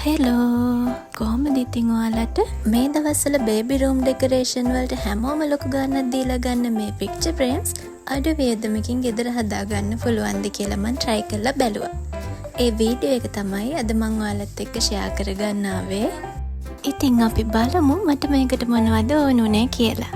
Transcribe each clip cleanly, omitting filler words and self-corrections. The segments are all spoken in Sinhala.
හෙලෝ කොහොමද ඉතින් ඔයාලට මේ දවස්වල බේබි රූම් ඩෙකොරේෂන් වලට හැමෝම ලොකු ගාණක් දීලා ගන්න මේ පික්චර් ෆ්‍රේම්ස් අඩු වියදමකින් ගෙදර හදා ගන්න පුළුවන්ද කියලා මම try කරලා බැලුවා. ඒ වීඩියෝ එක තමයි අද මම ඔයාලත් එක්ක share කරගන්න ආවේ. ඉතින් අපි බලමු මට මේකට මොනවද ඕන උනේ කියලා.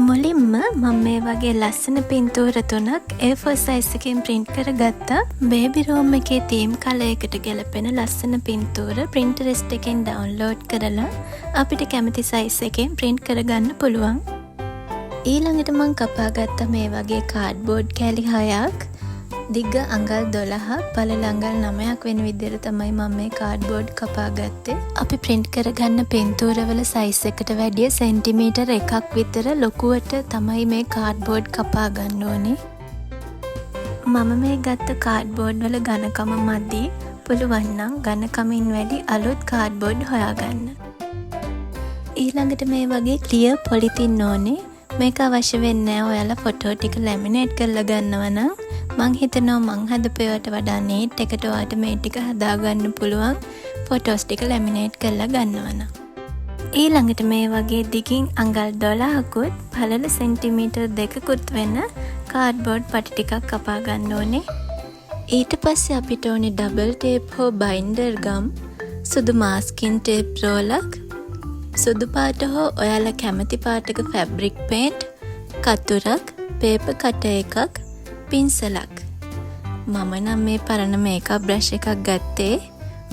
මුලින්ම මම මේ වගේ ලස්සන පින්තූර තුනක් A4 size එකකින් print කරගත්තා. baby room එකේ theme color එකට ගැලපෙන ලස්සන පින්තූර Pinterest එකෙන් download කරලා අපිට කැමති size එකෙන් print කරගන්න පුළුවන්. ඊළඟට මම කපා ගත්තා මේ වගේ cardboard කැලි 6ක්. දිග අඟල් 12ක් පළල අඟල් 9ක් වෙන විදිහට තමයි මම මේ කාඩ්බෝඩ් කපා ගත්තේ. අපි print කරගන්න පින්තූරවල size එකට වැඩිය සෙන්ටිමීටර් 1ක් විතර ලොකුවට තමයි මේ කාඩ්බෝඩ් කපා ගන්න ඕනේ. මම මේ ගත්ත කාඩ්බෝඩ් වල ඝනකම මදි. පුළුවන් නම් ඝනකමින් වැඩි අලුත් කාඩ්බෝඩ් හොයාගන්න. ඊළඟට මේ වගේ clear polythene ඕනේ. මේක අවශ්‍ය වෙන්නේ නැහැ. ඔයාලා ෆොටෝ ටික ලැමිනේට් කරලා ගන්නවා නම් මං හිතනවා මං හදපේවට වඩා නීට් එකට ඔයාට මේ ටික හදාගන්න පුළුවන් ෆොටෝස් ටික ලැමිනේට් කරලා ගන්නවා නම්. ඊළඟට මේ වගේ දිගින් අඟල් 12කුත් පළල සෙන්ටිමීටර් 2කුත් වෙන කාඩ්බෝඩ් පටි ටිකක් කපා ගන්න ඕනේ. ඊට පස්සේ අපිට ඕනේ ඩබල් ටේප් හෝ බයින්ඩර් ගම්, සුදු මාස්කින් ටේප් රෝලක්, සුදු පාට හෝ ඔයාලා කැමති පාටක ෆැබ්‍රික් පේන්ට්, කතුරක්, පේපර් කටර් එකක්, පින්සලක්. මම නම් මේ පරණ මේකප් බ්‍රෂ් එකක් ගත්තේ.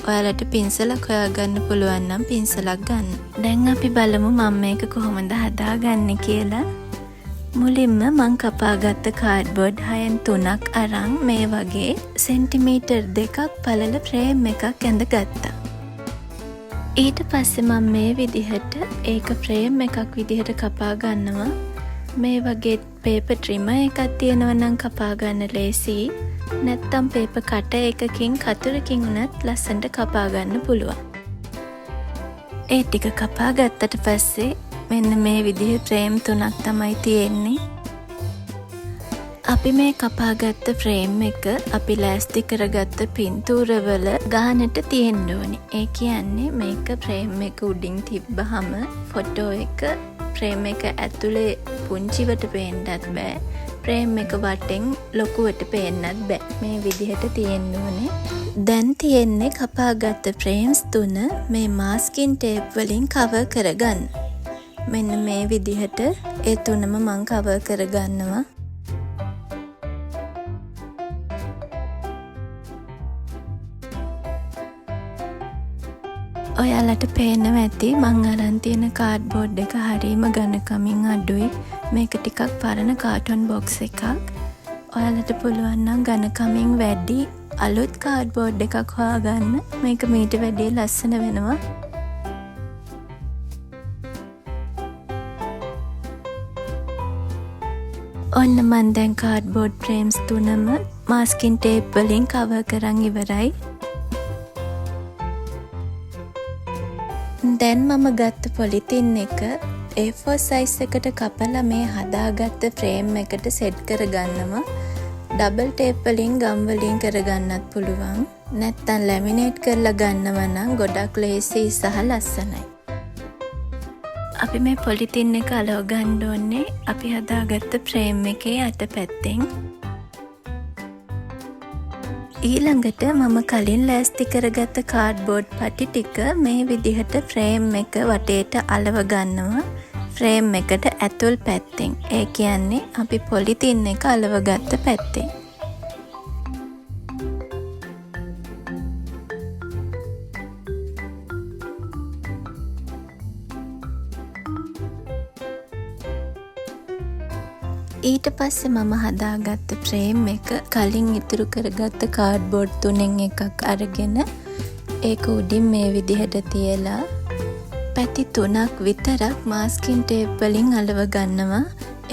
ඔයාලට පින්සලක් හොයාගන්න පුළුවන් නම් පින්සලක් ගන්න. දැන් අපි බලමු මම මේක කොහොමද හදාගන්නේ කියලා. මුලින්ම මං කපාගත්ත කාඩ්බෝඩ් 6න් 3ක් අරන් මේ වගේ සෙන්ටිමීටර් 2ක් පළල ෆ්‍රේම් එකක් ඇඳගත්තා. ඊට පස්සේ මම මේ විදිහට ඒක ෆ්‍රේම් එකක් විදිහට කපා ගන්නවා. මේ වගේ පේපර් ට්‍රිමර් එකක් තියෙනවා නම් කපා ගන්න ලේසි. නැත්තම් පේපර් කටර් එකකින් කතුරකින් උනත් ලස්සනට කපා ගන්න පුළුවන්. ඒ ටික කපා ගත්තට පස්සේ මෙන්න මේ විදිහේ ෆ්‍රේම් 3ක් තමයි තියෙන්නේ. අපි මේ කපාගත්ත ෆ්‍රේම් එක අපි ලෑස්ති කරගත්ත පින්තූරවල ගානට තියෙන්න ඕනේ. ඒ කියන්නේ මේක ෆ්‍රේම් එක උඩින් තිබ්බහම ෆොටෝ එක ෆ්‍රේම් එක ඇතුලේ පුංචිවට පේන්නත් බෑ. ෆ්‍රේම් එක වටෙන් ලොකුවට පේන්නත් බෑ. මේ විදිහට තියෙන්න ඕනේ. දැන් තියෙන්නේ කපාගත්ත ෆ්‍රේම්ස් 3 මේ මාස්කින් ටේප් වලින් කවර් කරගන්න. මෙන්න මේ විදිහට ඒ තුනම මම කවර් කරගන්නවා. ඔයාලට පේනවා ඇති මං අරන් තියෙන කාඩ්බෝඩ් එක හරීම ඝනකමින් අඩුයි. මේක ටිකක් පරණ කාටන් බොක්ස් එකක්. ඔයාලට පුළුවන් නම් ඝනකමින් වැඩි අලුත් කාඩ්බෝඩ් එකක් හොයාගන්න. මේක මීට වැඩිය ලස්සන වෙනවා. ඔන්න මන් දැන් කාඩ්බෝඩ් ෆ්‍රේම්ස් 3ම මාස්කින් ටේප් වලින් කවර් කරන් ඉවරයි. දැන් මම ගත්ත පොලිතින් එක A4 size එකට කපලා මේ හදාගත්ත ෆ්‍රේම් එකට සෙට් කරගන්නවා. ඩබල් ටේප් වලින් ගම් වලින් කරගන්නත් පුළුවන්. නැත්තම් ලැමිනේට් කරලා ගන්නවා නම් ගොඩක් ලේසි සහ ලස්සනයි. අපි මේ පොලිතින් එක අලව ගන්න ඕනේ අපි හදාගත්ත ෆ්‍රේම් එකේ අතපැත්තෙන්. ඊළඟට මම කලින් ලෑස්ති කරගත්ත කාඩ්බෝඩ් පටි ටික මේ විදිහට ෆ්‍රේම් එක වටේට අලව ගන්නවා. ෆ්‍රේම් එකට ඇතුල් පැත්තෙන්. ඒ කියන්නේ අපි පොලිතින් එක අලව ගත්ත පැත්තෙන්. ඊට පස්සේ මම හදාගත්ත ෆ්‍රේම් එක කලින් ඉතුරු කරගත්ත කාඩ්බෝඩ් 3න් එකක් අරගෙන ඒක උඩින් මේ විදිහට තියලා පැති 3ක් විතරක් මාස්කින් ටේප් වලින් අලව ගන්නවා.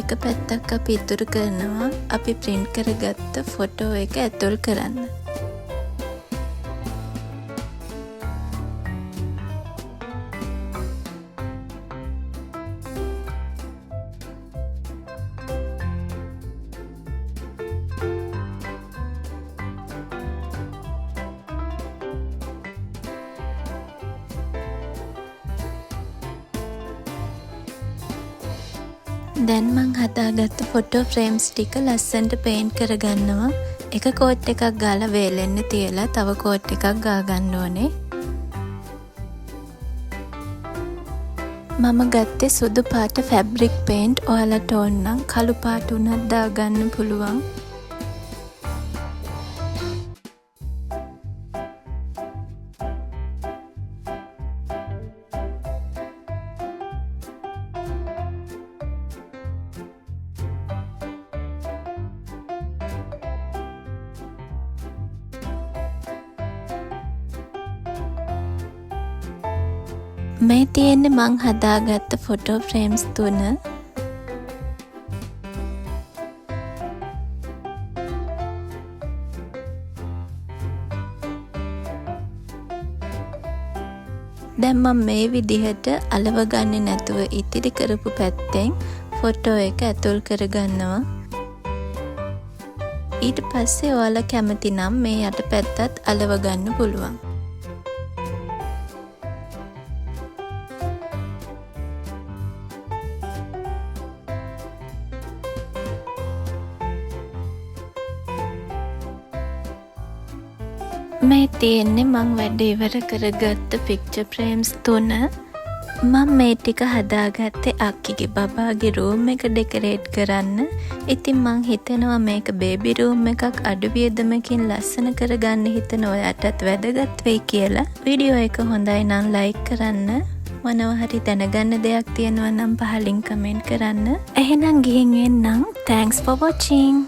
එක පැත්තක් අපි ඉතුරු කරනවා අපි print කරගත්ත ෆොටෝ එක ඇතුල් කරන්න. දැන් මං හදාගත්ත ෆොටෝ ෆ්‍රේම්ස් ටික ලස්සනට පේන්ට් කරගන්නවා. එක කෝට් එකක් ගාලා වේලෙන්න තියලා තව කෝට් එකක් ගා ගන්න ඕනේ. මම ගත්තේ සුදු පාට ෆැබ්‍රික් පේන්ට්. ඔයාලට ඕන නම් කළු පාට උනත් දාගන්න පුළුවන්. මේ තියෙන්නේ මං හදාගත්ත ෆොටෝ ෆ්‍රේම්ස් 3. දැන් මම මේ විදිහට අලව ගන්නේ නැතුව ඉතිරි කරපු පැත්තෙන් ෆොටෝ එක ඇතුල් කරගන්නවා. ඊට පස්සේ ඔයාලා කැමති නම් මේ යට පැත්තත් අලව ගන්න පුළුවන්. මේ තියෙන්නේ මං වැඩ ඉවර කරගත්ත පික්චර් ෆ්‍රේම්ස් 3. මම මේ ටික හදාගත්තේ අක්කිගේ බබාගේ රූම් එක ඩෙකොරේට් කරන්න. ඉතින් මං හිතනවා මේක බේබි රූම් එකක් අඩු වියදමකින් ලස්සන කරගන්න හිතන ඔයාටත් වැදගත් වෙයි කියලා. වීඩියෝ එක හොඳයි නම් ලයික් කරන්න. මොනවා හරි දැනගන්න දෙයක් තියෙනවා නම් පහලින් කමෙන්ට් කරන්න. එහෙනම් ගිහින් එන්නම්. Thanks for watching.